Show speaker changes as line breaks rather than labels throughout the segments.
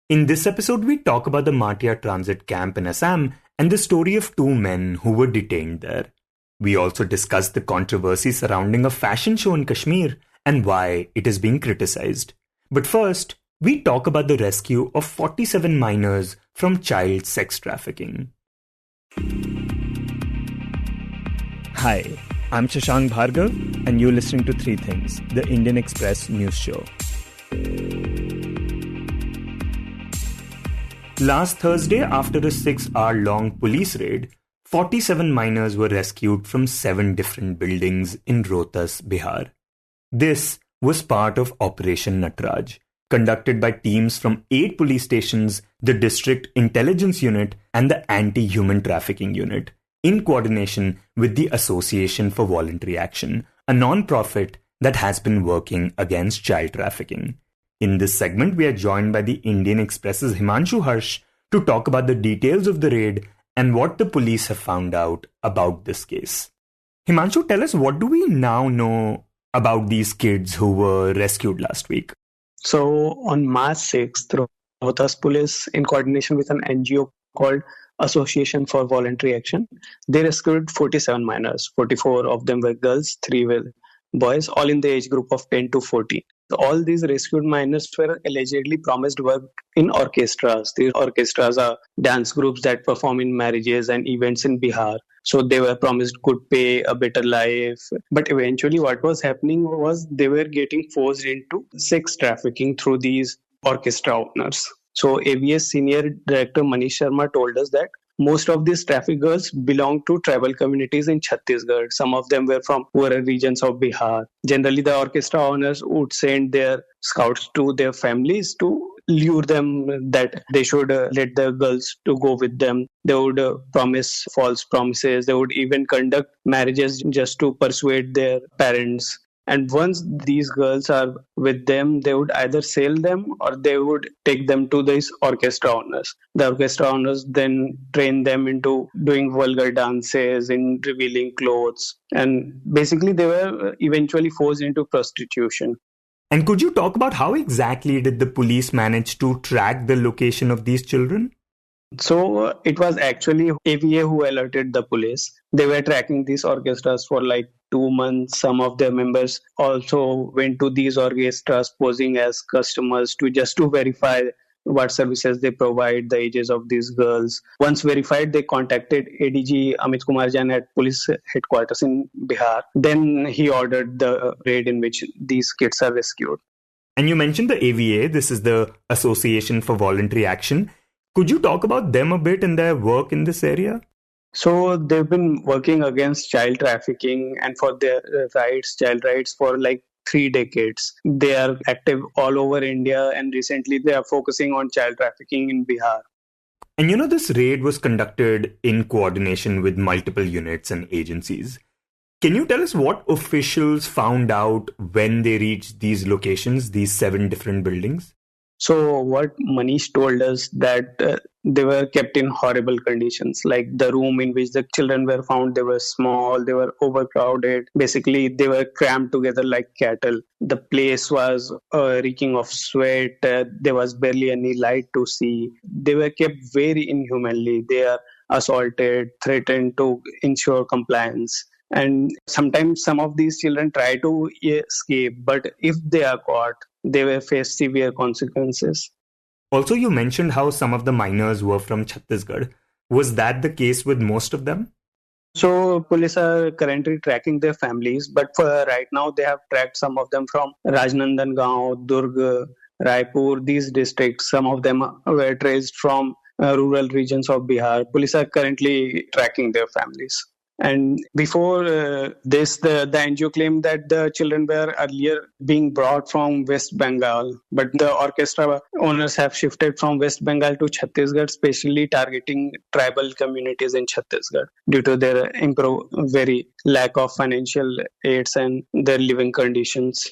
In this episode, we talk about the Matia transit camp in Assam and the story of two men who were detained there. We also discuss the controversy surrounding a fashion show in Kashmir and why it is being criticized. But first, we talk about the rescue of 47 minors from child sex trafficking. Hi, I'm Shashank Bhargava, and you're listening to Three Things, the Indian Express news show. Last Thursday, after a 6-hour-long police raid, 47 minors were rescued from 7 different buildings in Rohtas, Bihar. This was part of Operation Nataraj, conducted by teams from 8 police stations, the District Intelligence Unit, and the Anti-Human Trafficking Unit, in coordination with the Association for Voluntary Action, a non-profit that has been working against child trafficking. In this segment, we are joined by the Indian Express's Himanshu Harsh to talk about the details of the raid and what the police have found out about this case. Himanshu, tell us, what do we now know about these kids who were rescued last week?
So on March 6th, Rohtas Police, in coordination with an NGO called Association for Voluntary Action, they rescued 47 minors. 44 of them were girls, 3 were boys, all in the age group of 10 to 14. All these rescued minors were allegedly promised work in orchestras. These orchestras are dance groups that perform in marriages and events in Bihar. So they were promised good pay, a better life. But eventually what was happening was they were getting forced into sex trafficking through these orchestra owners. So AVS Senior Director Manish Sharma told us that most of these traffic girls belong to tribal communities in Chhattisgarh. Some of them were from poorer regions of Bihar. Generally, the orchestra owners would send their scouts to their families to lure them that they should let the girls to go with them. They would promise false promises. They would even conduct marriages just to persuade their parents. And once these girls are with them, they would either sell them or they would take them to these orchestra owners. The orchestra owners then train them into doing vulgar dances, in revealing clothes. And basically, they were eventually forced into prostitution.
And could you talk about how exactly did the police manage to track the location of these children?
So it was actually AVA who alerted the police. They were tracking these orchestras for like 2 months. Some of their members also went to these orchestras posing as customers to verify what services they provide, the ages of these girls. Once verified, they contacted ADG Amit Kumar Jain at police headquarters in Bihar. Then he ordered the raid in which these kids are rescued.
And you mentioned the AVA. This is the Association for Voluntary Action. Could you talk about them a bit and their work in this area?
So they've been working against child trafficking and for their child rights for like 3 decades. They are active all over India, and recently they are focusing on child trafficking in Bihar.
And this raid was conducted in coordination with multiple units and agencies. Can you tell us what officials found out when they reached these locations, these 7 different buildings?
So what Manish told us that they were kept in horrible conditions. Like the room in which the children were found, they were small, they were overcrowded. Basically, they were crammed together like cattle. The place was reeking of sweat. There was barely any light to see. They were kept very inhumanly. They are assaulted, threatened to ensure compliance. And sometimes some of these children try to escape, but if they are caught, they will face severe consequences.
Also, you mentioned how some of the minors were from Chhattisgarh. Was that the case with most of them?
So, police are currently tracking their families, but for right now, they have tracked some of them from Rajnandangaon, Durg, Raipur, these districts. Some of them were traced from rural regions of Bihar. Police are currently tracking their families. And before this, the NGO claimed that the children were earlier being brought from West Bengal, but the orchestra owners have shifted from West Bengal to Chhattisgarh, especially targeting tribal communities in Chhattisgarh due to their very lack of financial aids and their living conditions.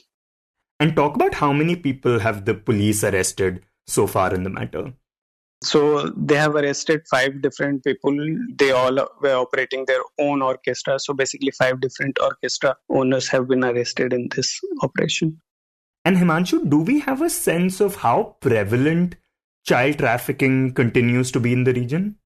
And talk about how many people have the police arrested so far in the matter.
So they have arrested 5 different people. They all were operating their own orchestra. So basically 5 different orchestra owners have been arrested in this operation.
And Himanshu, do we have a sense of how prevalent child trafficking continues to be in the region?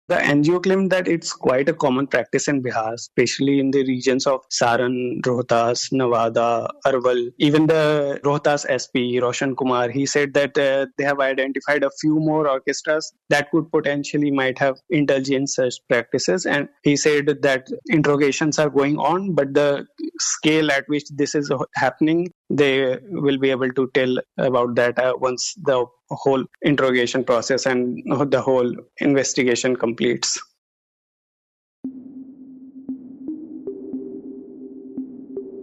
The NGO claimed that it's quite a common practice in Bihar, especially in the regions of Saran, Rohtas, Nawada, Arwal. Even the Rohtas SP, Roshan Kumar, he said that they have identified a few more orchestras that could potentially might have indulged in such practices. And he said that interrogations are going on, but the scale at which this is happening, they will be able to tell about that once the whole interrogation process and the whole investigation completes.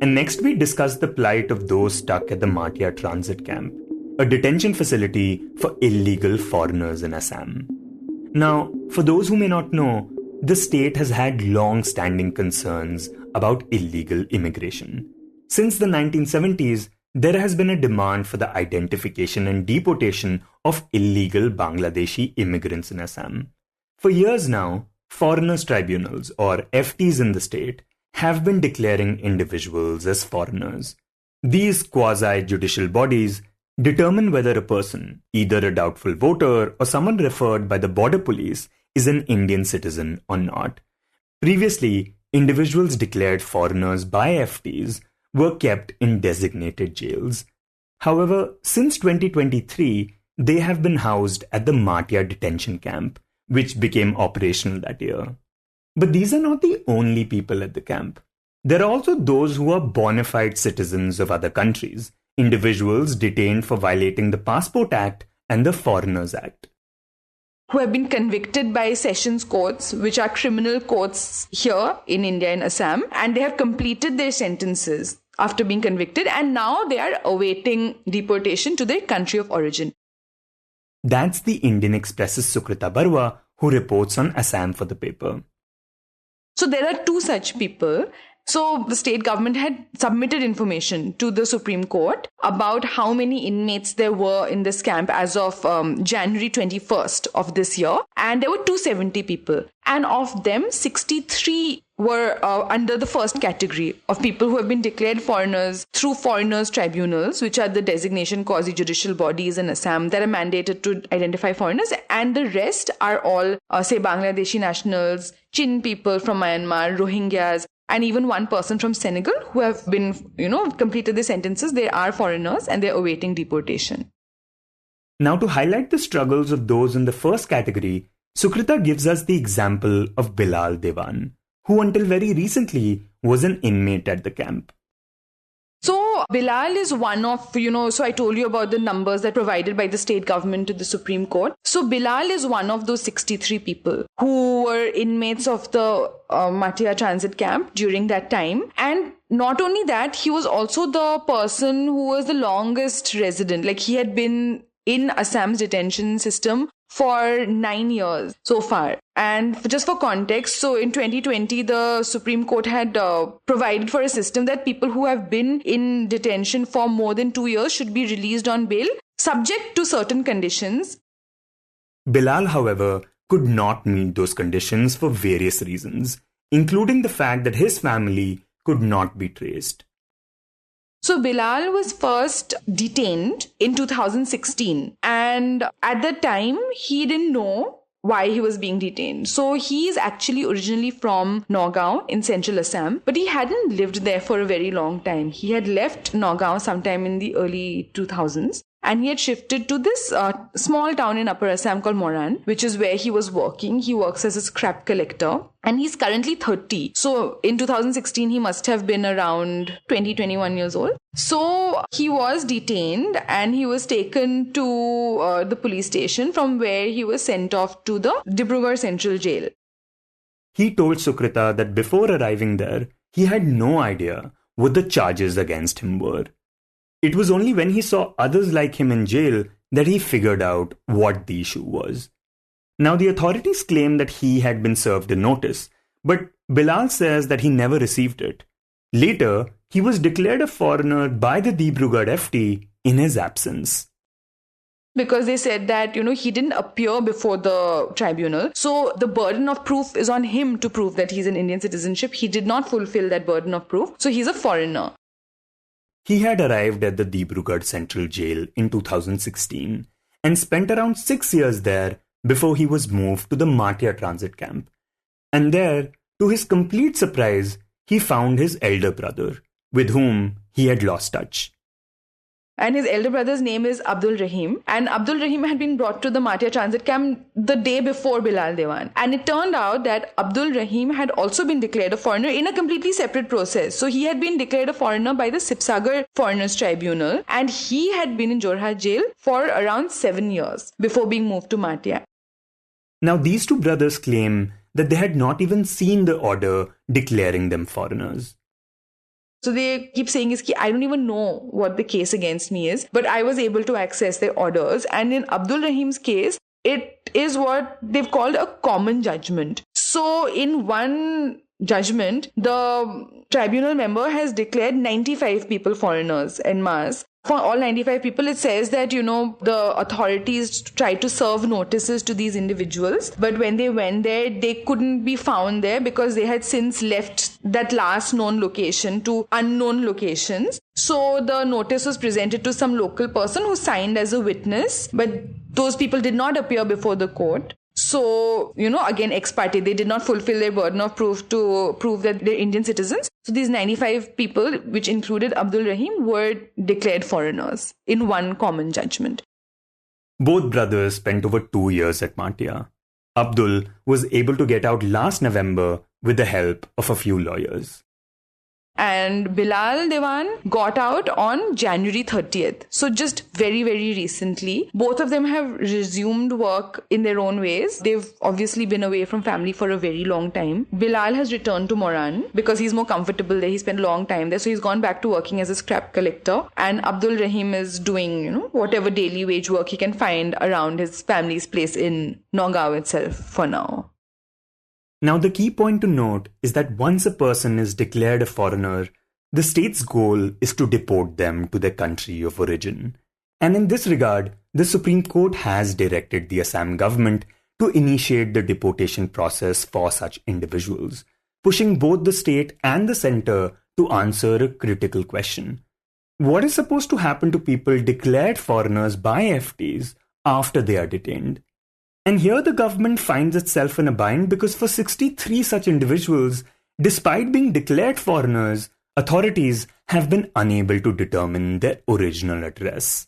And next we discuss the plight of those stuck at the Matia transit camp, a detention facility for illegal foreigners in Assam. Now, for those who may not know, the state has had long-standing concerns about illegal immigration. Since the 1970s, there has been a demand for the identification and deportation of illegal Bangladeshi immigrants in Assam. For years now, foreigners tribunals, or FTs in the state, have been declaring individuals as foreigners. These quasi-judicial bodies determine whether a person, either a doubtful voter or someone referred by the border police, is an Indian citizen or not. Previously, individuals declared foreigners by FTs were kept in designated jails. However, since 2023, they have been housed at the Matia detention camp, which became operational that year. But these are not the only people at the camp. There are also those who are bona fide citizens of other countries, individuals detained for violating the Passport Act and the Foreigners Act,
who have been convicted by sessions courts, which are criminal courts here in India and Assam, and they have completed their sentences after being convicted, and now they are awaiting deportation to their country of origin.
That's the Indian Express's Sukrita Baruah, who reports on Assam for the paper.
So there are two such people. So the state government had submitted information to the Supreme Court about how many inmates there were in this camp as of January 21st of this year. And there were 270 people. And of them, 63 were under the first category of people who have been declared foreigners through foreigners tribunals, which are the designation quasi-judicial bodies in Assam that are mandated to identify foreigners. And the rest are all, say, Bangladeshi nationals, Chin people from Myanmar, Rohingyas, and even one person from Senegal who have been, completed their sentences. They are foreigners and they're awaiting deportation.
Now, to highlight the struggles of those in the first category, Sukrita gives us the example of Bilal Dewan, who until very recently was an inmate at the camp.
So Bilal is one of, so I told you about the numbers that provided by the state government to the Supreme Court. So Bilal is one of those 63 people who were inmates of the Matia transit camp during that time. And not only that, he was also the person who was the longest resident. Like, he had been in Assam's detention system for 9 years so far. And just for context, so in 2020, the Supreme Court had provided for a system that people who have been in detention for more than 2 years should be released on bail, subject to certain conditions.
Bilal, however, could not meet those conditions for various reasons, including the fact that his family could not be traced.
So Bilal was first detained in 2016, and at that time, he didn't know why he was being detained. So he is actually originally from Nagaon in central Assam, but he hadn't lived there for a very long time. He had left Nagaon sometime in the early 2000s. And he had shifted to this small town in Upper Assam called Moran, which is where he was working. He works as a scrap collector. And he's currently 30. So in 2016, he must have been around 21 years old. So he was detained and he was taken to the police station, from where he was sent off to the Dibrugarh Central Jail.
He told Sukrita that before arriving there, he had no idea what the charges against him were. It was only when he saw others like him in jail that he figured out what the issue was. Now, the authorities claim that he had been served a notice, but Bilal says that he never received it. Later, he was declared a foreigner by the Dibrugarh FT in his absence.
Because they said that, he didn't appear before the tribunal. So the burden of proof is on him to prove that he's an Indian citizenship. He did not fulfill that burden of proof. So he's a foreigner.
He had arrived at the Dibrugarh Central Jail in 2016, and spent around 6 years there before he was moved to the Matia transit camp. And there, to his complete surprise, he found his elder brother, with whom he had lost touch.
And his elder brother's name is Abdul Rahim. And Abdul Rahim had been brought to the Matia transit camp the day before Bilal Dewan. And it turned out that Abdul Rahim had also been declared a foreigner in a completely separate process. So he had been declared a foreigner by the Sipsagar Foreigners Tribunal. And he had been in Jorhat jail for around 7 years before being moved to Matia.
Now, these two brothers claim that they had not even seen the order declaring them foreigners.
So they keep saying, I don't even know what the case against me is, but I was able to access their orders. And in Abdul Rahim's case, it is what they've called a common judgment. So in one judgment, the tribunal member has declared 95 people foreigners en masse. For all 95 people, it says that, the authorities tried to serve notices to these individuals. But when they went there, they couldn't be found there because they had since left that last known location to unknown locations. So the notice was presented to some local person who signed as a witness. But those people did not appear before the court. So, again, ex parte, they did not fulfill their burden of proof to prove that they're Indian citizens. So these 95 people, which included Abdul Rahim, were declared foreigners in one common judgment.
Both brothers spent over 2 years at Matia. Abdul was able to get out last November with the help of a few lawyers.
And Bilal Dewan got out on January 30th. So just very, very recently. Both of them have resumed work in their own ways. They've obviously been away from family for a very long time. Bilal has returned to Moran because he's more comfortable there. He spent a long time there. So he's gone back to working as a scrap collector. And Abdul Rahim is doing, whatever daily wage work he can find around his family's place in Nagaon itself for now.
Now, the key point to note is that once a person is declared a foreigner, the state's goal is to deport them to their country of origin. And in this regard, the Supreme Court has directed the Assam government to initiate the deportation process for such individuals, pushing both the state and the centre to answer a critical question. What is supposed to happen to people declared foreigners by FTs after they are detained? And here the government finds itself in a bind because for 63 such individuals, despite being declared foreigners, authorities have been unable to determine their original address.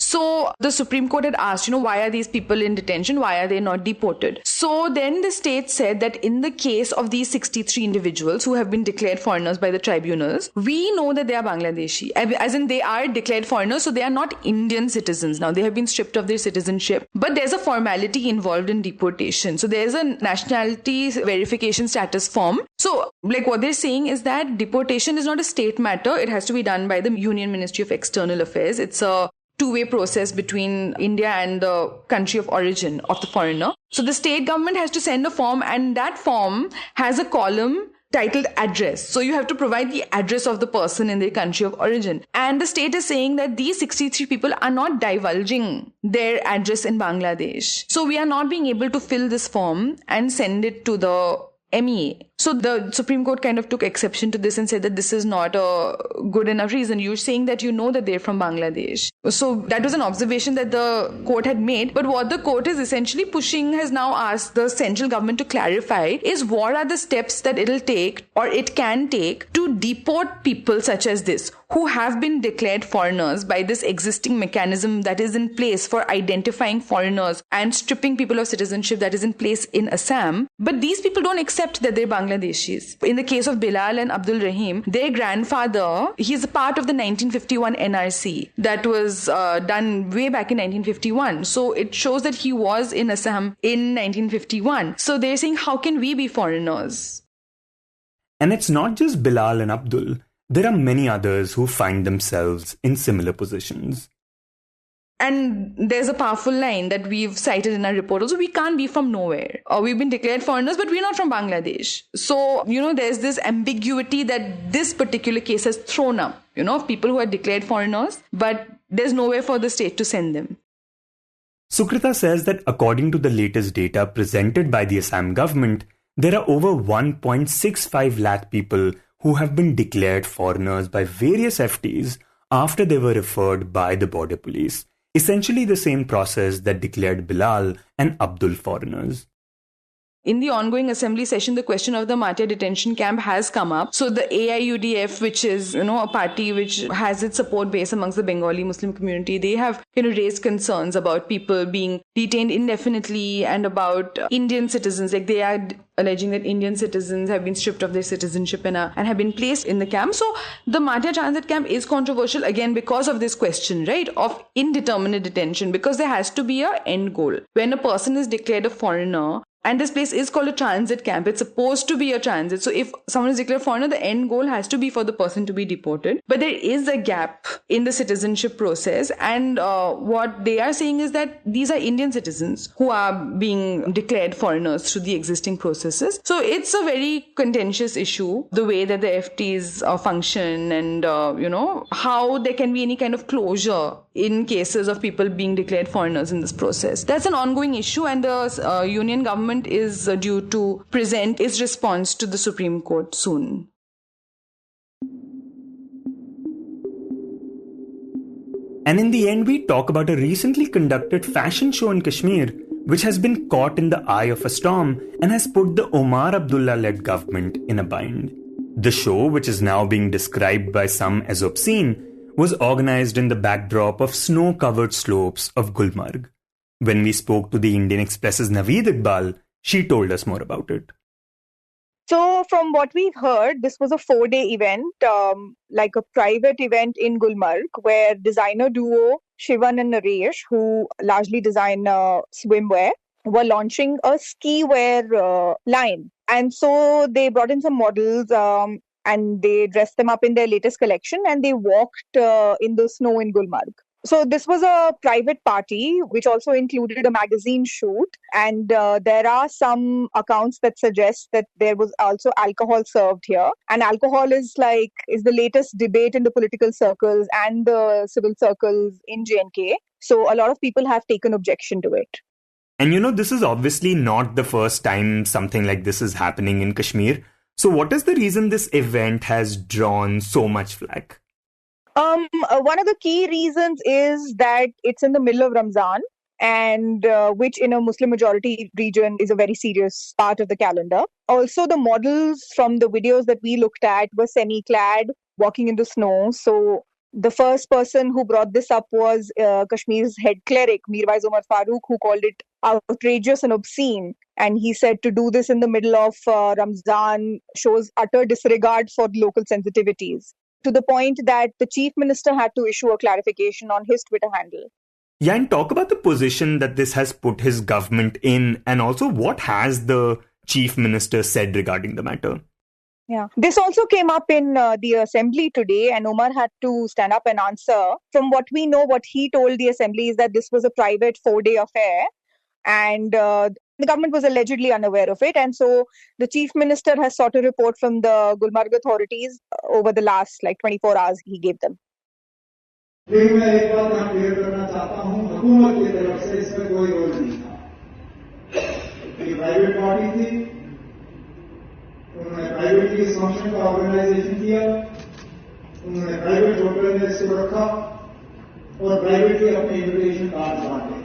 So the Supreme Court had asked, why are these people in detention? Why are they not deported? So then the state said that in the case of these 63 individuals who have been declared foreigners by the tribunals, we know that they are Bangladeshi, as in they are declared foreigners, so they are not Indian citizens now. They have been stripped of their citizenship. But there's a formality involved in deportation. So there's a nationality verification status form. So what they're saying is that deportation is not a state matter. It has to be done by the Union Ministry of External Affairs. It's a two-way process between India and the country of origin of the foreigner. So the state government has to send a form, and that form has a column titled address. So you have to provide the address of the person in their country of origin. And the state is saying that these 63 people are not divulging their address in Bangladesh. So we are not being able to fill this form and send it to the MEA. So the Supreme Court kind of took exception to this and said that this is not a good enough reason. You're saying that that they're from Bangladesh. So that was an observation that the court had made. But what the court is essentially pushing, has now asked the central government to clarify, is what are the steps that it'll take or it can take to deport people such as this, who have been declared foreigners by this existing mechanism that is in place for identifying foreigners and stripping people of citizenship that is in place in Assam. But these people don't accept that they're Bangladeshis. In the case of Bilal and Abdul Rahim, their grandfather, he's a part of the 1951 NRC that was done way back in 1951. So it shows that he was in Assam in 1951. So they're saying, how can we be foreigners?
And it's not just Bilal and Abdul. There are many others who find themselves in similar positions.
And there's a powerful line that we've cited in our report. Also, we can't be from nowhere. We've been declared foreigners, but we're not from Bangladesh. So, there's this ambiguity that this particular case has thrown up, of people who are declared foreigners, but there's nowhere for the state to send them.
Sukrita says that according to the latest data presented by the Assam government, there are over 1.65 lakh people who have been declared foreigners by various FTs after they were referred by the border police, essentially the same process that declared Bilal and Abdul foreigners.
In the ongoing assembly session, the question of the Matia detention camp has come up. So the AIUDF, which is, a party which has its support base amongst the Bengali Muslim community, they have, raised concerns about people being detained indefinitely and about Indian citizens. Like, they are alleging that Indian citizens have been stripped of their citizenship and have been placed in the camp. So the Matia transit camp is controversial again because of this question, right, of indeterminate detention, because there has to be an end goal. When a person is declared a foreigner, and this place is called a transit camp. It's supposed to be a transit. So if someone is declared foreigner, the end goal has to be for the person to be deported. But there is a gap in the citizenship process. And what they are saying is that these are Indian citizens who are being declared foreigners through the existing processes. So it's a very contentious issue, the way that the FTs function and, how there can be any kind of closure in cases of people being declared foreigners in this process. That's an ongoing issue, and the union government is due to present its response to the Supreme Court soon.
And in the end, we talk about a recently conducted fashion show in Kashmir, which has been caught in the eye of a storm and has put the Omar Abdullah-led government in a bind. The show, which is now being described by some as obscene, was organized in the backdrop of snow-covered slopes of Gulmarg. When we spoke to the Indian Express's Naveed Iqbal, she told us more about it.
So from what we've heard, this was a 4-day event, like a private event in Gulmarg, where designer duo Shivan and Naresh, who largely design swimwear, were launching a ski wear line. And so they brought in some models and they dressed them up in their latest collection and they walked in the snow in Gulmarg. So this was a private party, which also included a magazine shoot. And there are some accounts that suggest that there was also alcohol served here. And alcohol is the latest debate in the political circles and the civil circles in J&K. So a lot of people have taken objection to it.
And this is obviously not the first time something like this is happening in Kashmir. So what is the reason this event has drawn so much flack?
One of the key reasons is that it's in the middle of Ramzan, and which in a Muslim majority region is a very serious part of the calendar. Also, the models from the videos that we looked at were semi-clad, walking in the snow. So the first person who brought this up was Kashmir's head cleric, Mirwais Umar Farooq, who called it outrageous and obscene. And he said to do this in the middle of Ramzan shows utter disregard for local sensitivities, to the point that the chief minister had to issue a clarification on his Twitter handle.
Yeah, and talk about the position that this has put his government in, and also what has the chief minister said regarding the matter?
Yeah, this also came up in the assembly today, and Omar had to stand up and answer. From what we know, what he told the assembly is that this was a private 4-day affair, and the government was allegedly unaware of it. And so the chief minister has sought a report from the Gulmarg authorities over the last 24 hours he gave them.
मैं एक बात यहाँ clear करना चाहता हूँ, हुकूमत की तरफ से इसमें कोई रोल नहीं था। ये प्राइवेट पार्टी थी, उन्होंने प्राइवेटली इस फंक्शन का ऑर्गेनाइजेशन किया, उन्होंने प्राइवेट होटल में इसको रखा और प्राइवेटली अपने इन्विटेशन कार्ड बांटे।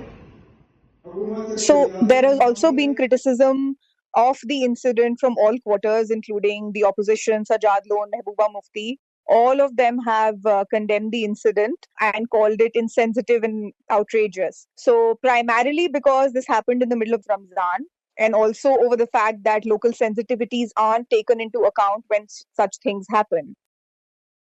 So there has also been criticism of the incident from all quarters, including the opposition, Sajad Lone, Mehbooba Mufti. All of them have condemned the incident and called it insensitive and outrageous. So primarily because this happened in the middle of Ramzan, and also over the fact that local sensitivities aren't taken into account when such things happen.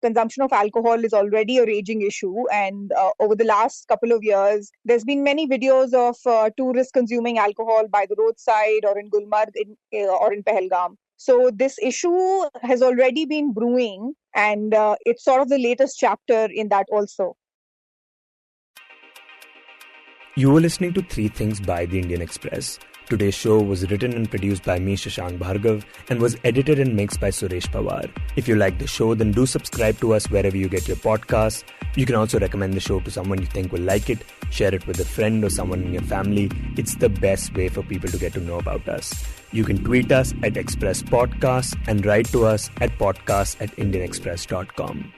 Consumption of alcohol is already a raging issue, and over the last couple of years, there's been many videos of tourists consuming alcohol by the roadside or in Gulmarg or in Pahalgam. So this issue has already been brewing, and it's sort of the latest chapter in that also.
You were listening to 3 Things by the Indian Express. Today's show was written and produced by me, Shashank Bhargava, and was edited and mixed by Suresh Pawar. If you like the show, then do subscribe to us wherever you get your podcasts. You can also recommend the show to someone you think will like it, share it with a friend or someone in your family. It's the best way for people to get to know about us. You can tweet us at Express Podcasts and write to us at podcasts@indianexpress.com.